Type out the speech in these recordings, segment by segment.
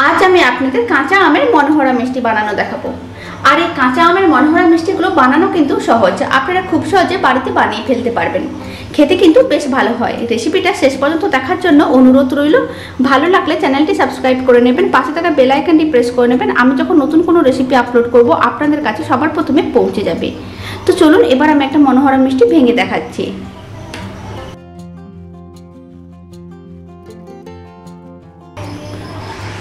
আজ আমি আপনাদের কাঁচা আমের মনোহরা মিষ্টি বানানো দেখাবো। আর এই কাঁচা আমের মনোহরা মিষ্টিগুলো বানানো কিন্তু সহজ, আপনারা খুব সহজে বাড়িতে বানিয়ে ফেলতে পারবেন। খেতে কিন্তু বেশ ভালো হয়। রেসিপিটা শেষ পর্যন্ত দেখার জন্য অনুরোধ রইল। ভালো লাগলে চ্যানেলটি সাবস্ক্রাইব করে নেবেন, পাশে থাকা বেল আইকনটি প্রেস করে নেবেন। আমি যখন নতুন কোনো রেসিপি আপলোড করব আপনাদের কাছে সবার প্রথমে পৌঁছে যাবে। তো চলুন এবার আমি একটা মনোহরা মিষ্টি ভেঙে দেখাচ্ছি।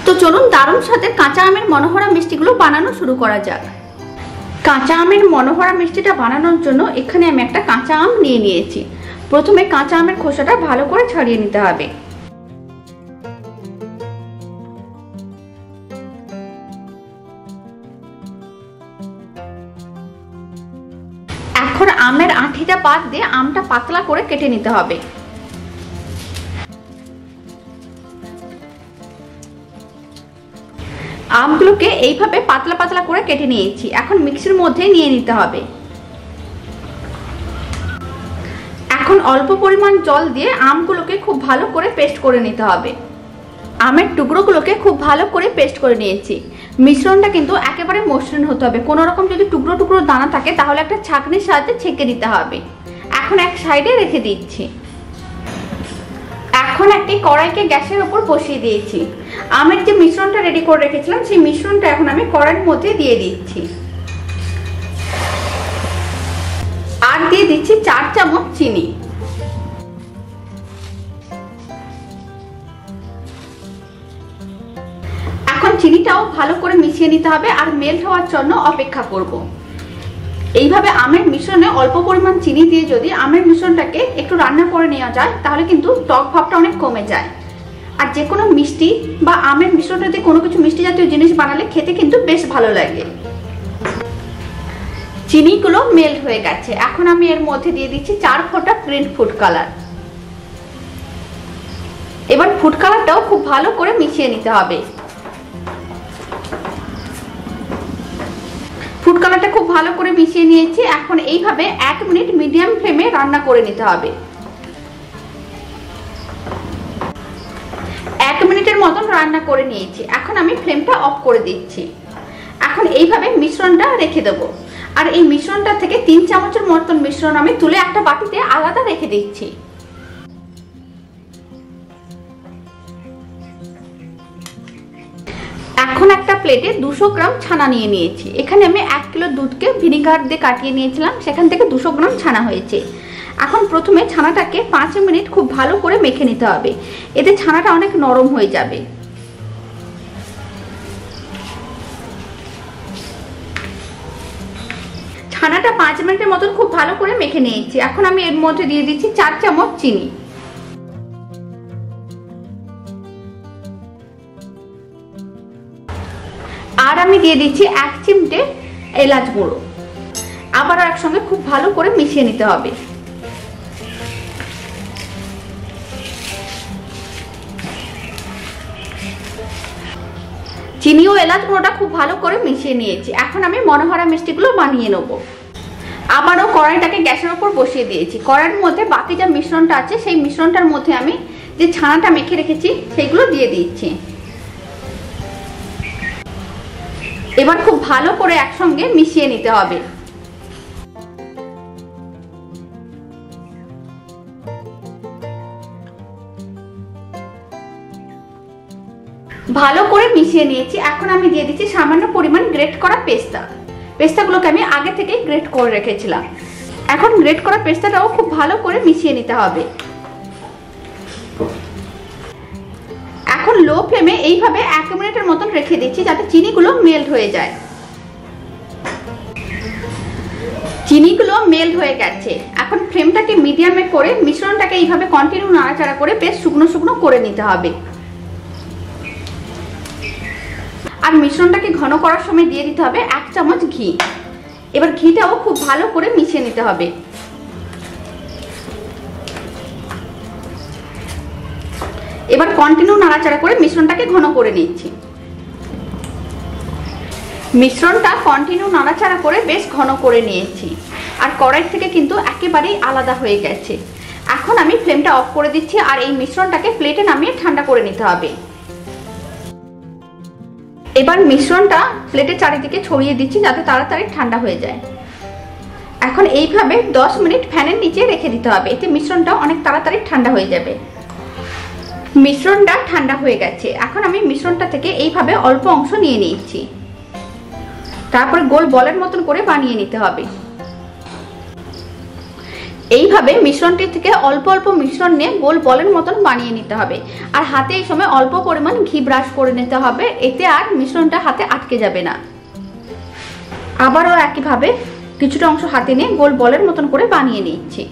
তো চলুন দারুণ সাথে কাঁচা আমের মনোহরা মিষ্টিগুলো বানানো শুরু করা যাক। কাঁচা আমের মনোহরা মিষ্টিটা বানানোর জন্য এখানে আমি একটা কাঁচা আম নিয়ে নিয়েছি। প্রথমে কাঁচা আমের খোসাটা ভালো করে ছাড়িয়ে নিতে হবে। এখন আমের আঁঠিটা বাদ দিয়ে আমটা পাতলা করে কেটে নিতে হবে। আমগুলোকে এইভাবে পাতলা পাতলা করে কেটে নিয়েছি। এখন মিক্সির মধ্যে নিয়ে নিতে হবে। এখন অল্প পরিমাণ জল দিয়ে আমগুলোকে খুব ভালো করে পেস্ট করে নিতে হবে। আমের টুকরোগুলোকে খুব ভালো করে পেস্ট করে নিয়েছি। মিশ্রণটা কিন্তু একেবারে মসৃণ হতে হবে। কোনো রকম যদি টুকরো টুকরো দানা থাকে তাহলে একটা ছাঁকনির সাহায্যে ছেঁকে দিতে হবে। এখন এক সাইডে রেখে দিচ্ছি। এখন একটি কড়াইকে গ্যাসের উপর বসিয়ে দিয়েছি। আমের যে মিশ্রণটা রেডি করে রেখেছিলাম সেই মিশ্রণটা এখন আমি কড়াইয়ের মধ্যে দিয়ে দিচ্ছি। আর দিয়ে দিচ্ছি 4 চামচ চিনি। এখন চিনিটাও ভালো করে মিশিয়ে নিতে হবে আর মেল্ট হওয়ার জন্য অপেক্ষা করব। এইভাবে আমের মিশ্রণে অল্প পরিমাণ চিনি দিয়ে যদি আমের মিশ্রণটাকে একটু রান্না করে নেওয়া যায় তাহলে কিন্তু টক ভাবটা অনেক কমে যায়। আর যে কোনো মিষ্টি বা আমের মিশ্রণটা দিয়ে কোনো কিছু মিষ্টি জাতীয় জিনিস বানালে খেতে কিন্তু বেশ ভালো লাগে। চিনিগুলো মেল্ট হয়ে গেছে। এখন আমি এর মধ্যে দিয়ে দিচ্ছি 4 ফোঁটা গ্রিন ফুড কালার। এবার ফুড কালারটাও খুব ভালো করে মিশিয়ে নিতে হবে। ফুড কালারটা খুব ভালো করে মিশিয়ে নিয়েছি। এখন এইভাবে 1 মিনিট মিডিয়াম ফ্লেমে রান্না করে নিতে হবে। 1 মিনিটের মতন রান্না করে নিয়েছি। এখন আমি ফ্লেমটা অফ করে দিচ্ছি। এখন এইভাবে মিশ্রণটা রেখে দেবো। আর এই মিশ্রণটা থেকে 3 চামচের মতন মিশ্রণ আমি তুলে একটা বাটিতে আলাদা রেখে দিচ্ছি। এখন একটা প্লেটে 200 গ্রাম ছানা নিয়ে নিয়েছি। এখানে আমি 1 কিলো দুধকে ভিনিগার দিয়ে কাটিয়ে নিয়েছিলাম, সেখান থেকে 200 গ্রাম ছানা হয়েছে। এখন প্রথমে ছানাটাকে 5 মিনিট খুব ভালো করে মেখে নিতে হবে, এতে ছানাটা অনেক নরম হয়ে যাবে। ছানাটা 5 মিনিটের মতন খুব ভালো করে মেখে নিয়েছি। এখন আমি এর মধ্যে দিয়ে দিচ্ছি 4 চামচ চিনি। আর আমি দিয়ে দিচ্ছি 1 চিমটে এলাচ গুঁড়ো। আবারও একসঙ্গে খুব ভালো করে মিশিয়ে নিতে হবে। চিনি ও এলাচ গুঁড়োটা খুব ভালো করে মিশিয়ে নিয়েছি। এখন আমি মনোহরা মিষ্টিগুলো বানিয়ে নেব। আবারও কড়াইটাকে গ্যাসের উপর বসিয়ে দিয়েছি। কড়াইয়ের মধ্যে বাকি যে মিশ্রণটা আছে সেই মিশ্রণটার মধ্যে আমি যে ছানাটা মেখে রেখেছি সেইগুলো দিয়ে দিচ্ছি। এবার খুব ভালো করে একসঙ্গে মিশিয়ে নিতে হবে। ভালো করে মিশিয়ে নিয়েছি। এখন আমি দিয়ে দিচ্ছি সামান্য পরিমাণ গ্রেট করা পেস্তা। পেস্তাগুলোকে আমি আগে থেকেই গ্রেট করে রেখেছিলাম। এখন গ্রেট করা পেস্তাটাও খুব ভালো করে মিশিয়ে নিতে হবে। এখন লো ফ্লেমে এইভাবে 1 মিনিটের মতন রেখে দিচ্ছি যাতে চিনিগুলো মেল্ট হয়ে যায়। চিনিগুলো মেল্ট হয়ে গেছে। এখন ফ্লেমটাকে মিডিয়ামে করে মিশ্রণটাকে এইভাবে কন্টিনিউ নাড়াচাড়া করে বেশ শুকনো শুকনো করে নিতে হবে। আর মিশ্রণটাকে ঘন করার সময় দিয়ে দিতে হবে 1 চামচ ঘি। এবার ঘিটাও খুব ভালো করে মিশিয়ে নিতে হবে। এবার কন্টিনিউ নাড়াচাড়া করে মিশ্রণটাকে ঘন করে নিচ্ছি। মিশ্রণটা কন্টিনিউ নাড়াচাড়া করে বেশ ঘন করে নিয়েছি। আর কড়াই থেকে কিন্তু একেবারেই আলাদা হয়ে গেছে। এখন আমি ফ্লেমটা অফ করে দিচ্ছি আর এই মিশ্রণটাকে প্লেটে নামিয়ে ঠান্ডা করে নিতে হবে। এবার মিশ্রণটা প্লেটের চারিদিকে ছড়িয়ে দিচ্ছি যাতে তাড়াতাড়ি ঠান্ডা হয়ে যায়। এখন এইভাবে 10 মিনিট ফ্যানের নিচে রেখে দিতে হবে, এতে মিশ্রণটা অনেক তাড়াতাড়ি ঠান্ডা হয়ে যাবে। মিশ্রণটা ঠান্ডা হয়ে গেছে। এখন আমি মিশ্রণটা থেকে এইভাবে অল্প অংশ নিয়ে নিচ্ছি, তারপরে গোল বলের মতন করে বানিয়ে নিতে হবে। এইভাবে মিশ্রণটি থেকে অল্প অল্প মিশ্রণ নিয়ে গোল বলের মতন বানিয়ে নিতে হবে। আর হাতে এই সময় অল্প পরিমাণ ঘি ব্রাশ করে নিতে হবে, এতে আর মিশ্রণটা হাতে আটকে যাবে না। আবারও একইভাবে কিছুটা অংশ হাতে নিয়ে গোল বলের মতন করে বানিয়ে নিচ্ছি।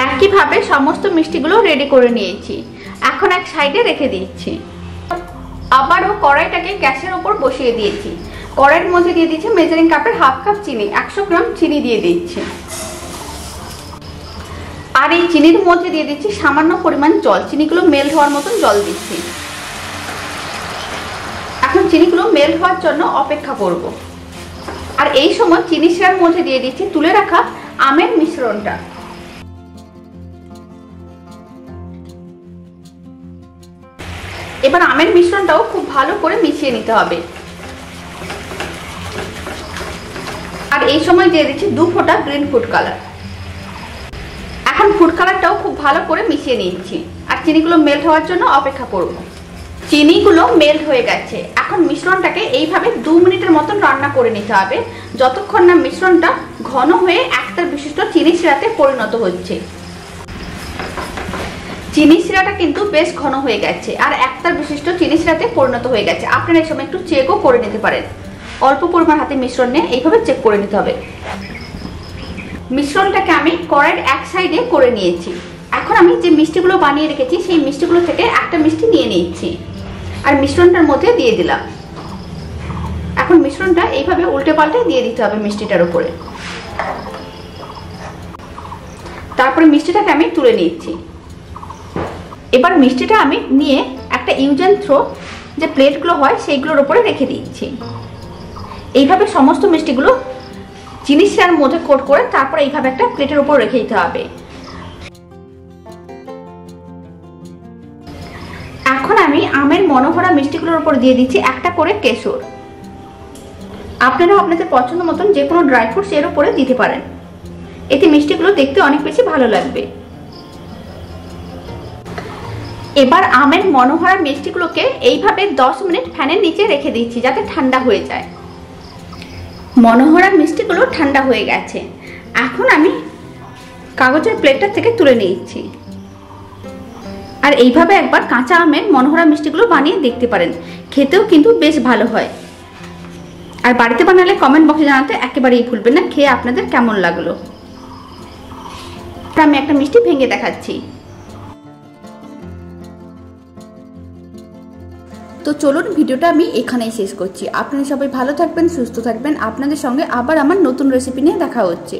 একইভাবে সমস্ত মিষ্টিগুলো রেডি করে নিয়েছি। এখন এক সাইডে রেখে দিচ্ছি। আবারও কড়াইটাকে গ্যাসের উপর বসিয়ে দিয়েছি। কড়াইয়ের মধ্যে দিয়ে দিচ্ছি মেজারিং কাপের হাফ কাপ চিনি, 100 গ্রাম চিনি দিয়ে দিচ্ছি। আর এই চিনির মধ্যে দিয়ে দিচ্ছি সামান্য পরিমাণ জল, চিনিগুলো মেল্ট হওয়ার মতন জল দিচ্ছি। এখন চিনিগুলো মেল্ট হওয়ার জন্য অপেক্ষা করব। আর এই সময় চিনি শিরার মধ্যে দিয়ে দিচ্ছি তুলে রাখা আমের মিশ্রণটা। এবার আমের মিশ্রণটাও খুব ভালো করে মিশিয়ে নিতে হবে। আর এই সময় দিয়ে দিচ্ছি 2 ফোঁটা গ্রিন ফুড কালার। এখন ফুড কালারটাও খুব ভালো করে মিশিয়ে নিচ্ছি। আর চিনিগুলো মেল্ট হওয়ার জন্য অপেক্ষা করব। চিনিগুলো মেল্ট হয়ে গেছে। এখন মিশ্রণটাকে এইভাবে 2 মিনিটের মতন রান্না করে নিতে হবে, যতক্ষণ না মিশ্রণটা ঘন হয়ে একটা বিশিষ্ট চিনি শিরাতে পরিণত হচ্ছে। চিনি শিরাটা কিন্তু বেশ ঘন হয়ে গেছে আর একটা বিশিষ্ট চিনি শিরাতে পরিণত হয়ে গেছে। আপনারা এই সময় একটু চেকও করে নিতে পারেন। অল্প পরিমাণ হাতে মিশ্রণ নিয়ে এইভাবে চেক করে নিতে হবে। মিশ্রণটাকে আমি কড়াইয়ের এক সাইডে করে নিয়েছি। এখন আমি যে মিষ্টিগুলো বানিয়ে রেখেছি সেই মিষ্টিগুলো থেকে একটা মিষ্টি নিয়ে নিচ্ছি আর মিশ্রণটার মধ্যে দিয়ে দিলাম। এখন মিশ্রণটা এইভাবে উল্টে পাল্টে দিয়ে দিতে হবে মিষ্টিটার উপরে। তারপরে মিষ্টিটাকে আমি তুলে নিচ্ছি। এবার মিষ্টিটা আমি নিয়ে একটা ইউজ অ্যান্ড থ্রো যে প্লেটগুলো হয় সেইগুলোর উপরে রেখে দিচ্ছি। এইভাবে সমস্ত মিষ্টিগুলো চিনি শিরার মধ্যে কোট করে তারপরে এইভাবে একটা প্লেটের উপর রেখে দিতে হবে। এখন আমি আমের মনোহরা মিষ্টিগুলোর উপর দিয়ে দিচ্ছি একটা করে কেশর। আপনারা আপনাদের পছন্দ মতন যে কোনো ড্রাই ফ্রুটস এর উপরে দিতে পারেন, এতে মিষ্টিগুলো দেখতে অনেক বেশি ভালো লাগবে। এবার আমের মনোহরা মিষ্টিগুলোকে এইভাবে 10 মিনিট ফ্যানের নিচে রেখে দিচ্ছি যাতে ঠান্ডা হয়ে যায়। মনোহরা মিষ্টিগুলো ঠান্ডা হয়ে গেছে। এখন আমি কাগজের প্লেটটা থেকে তুলে নিচ্ছি। আর এইভাবে একবার কাঁচা আমের মনোহরা মিষ্টিগুলো বানিয়ে দেখতে পারেন, খেতেও কিন্তু বেশ ভালো হয়। আর বাড়িতে বানালে কমেন্ট বক্সে জানাতে একেবারেই ভুলবেন না খেয়ে আপনাদের কেমন লাগলো। আমি একটা মিষ্টি ভেঙে দেখাচ্ছি। তো চলুন ভিডিওটা আমি এখানেই শেষ করছি। আপনারা সবাই ভালো থাকবেন, সুস্থ থাকবেন। আপনাদের সঙ্গে আবার আমার নতুন রেসিপি নিয়ে দেখা হচ্ছে।